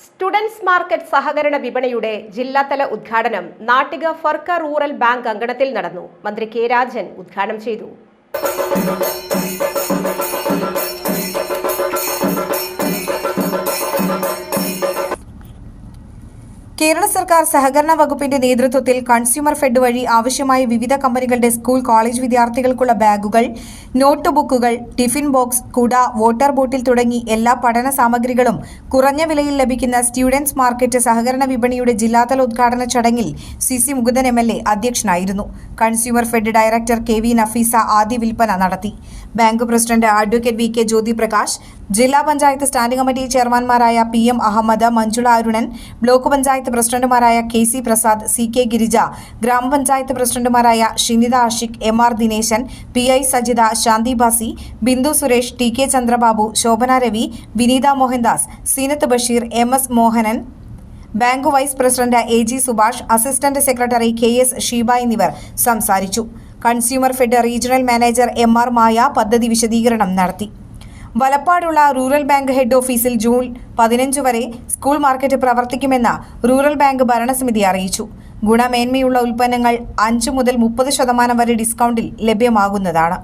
Students market സഹകരണ വിപണിയുടെ ജില്ലാതല ഉദ്ഘാടനം നാട്ടിക ഫർക്ക റൂറൽ ബാങ്ക് അങ്കണത്തിൽ നടന്നു. മന്ത്രി കെ രാജൻ ഉദ്ഘാടനം ചെയ്തു. കേരള സർക്കാർ സഹകരണ വകുപ്പിന്റെ നേതൃത്വത്തിൽ കൺസ്യൂമർ ഫെഡ് വഴി ആവശ്യമായ വിവിധ കമ്പനികളുടെ സ്കൂൾ കോളേജ് വിദ്യാർത്ഥികൾക്കുള്ള ബാഗുകൾ, നോട്ട് ബുക്കുകൾ, ടിഫിൻ ബോക്സ്, കുട, വാട്ടർ ബോട്ടിൽ തുടങ്ങി എല്ലാ പഠന സാമഗ്രികളും കുറഞ്ഞ വിലയിൽ ലഭിക്കുന്ന സ്റ്റുഡൻസ് മാർക്കറ്റ് സഹകരണ വിപണിയുടെ ജില്ലാതല ഉദ്ഘാടന ചടങ്ങിൽ സി മുകുന്ദൻ MLA അധ്യക്ഷനായിരുന്നു. Consumer fed director KV Nafeesa ആദ്യ വിൽപ്പന നടത്തി. Bank president advocate VK Jyothi Prakash, ജില്ലാ പഞ്ചായത്ത് സ്റ്റാൻഡിംഗ് കമ്മിറ്റി ചെയർമാൻമാരായ PM അഹമ്മദ്, മഞ്ജുള അരുണൻ, ബ്ലോക്ക് പഞ്ചായത്ത് പ്രസിഡന്റുമാരായ KC പ്രസാദ്, CK ഗിരിജ, ഗ്രാമപഞ്ചായത്ത് പ്രസിഡന്റുമാരായ Shinitha Ashiq, MR Dineshan, PI Sajitha, Shanthi Basi, Bindu Suresh, TK Chandrababu, Shobhana Ravi, Vineetha Mohandas, Seenath Basheer, MS Mohanan, bank vice president AG Subhash, assistant secretary KS Sheeba എന്നിവർ സംസാരിച്ചു. Consumer fed regional manager MR മായ പദ്ധതി വിശദീകരണം നടത്തി. വലപ്പാടുള്ള റൂറൽ ബാങ്ക് ഹെഡ് ഓഫീസിൽ ജൂൺ 15 വരെ സ്കൂൾ മാർക്കറ്റ് പ്രവർത്തിക്കുമെന്ന് റൂറൽ ബാങ്ക് ഭരണസമിതി അറിയിച്ചു. ഗുണമേന്മയുള്ള ഉൽപ്പന്നങ്ങൾ 5 മുതൽ 30% വരെ ഡിസ്കൗണ്ടിൽ ലഭ്യമാകുന്നതാണ്.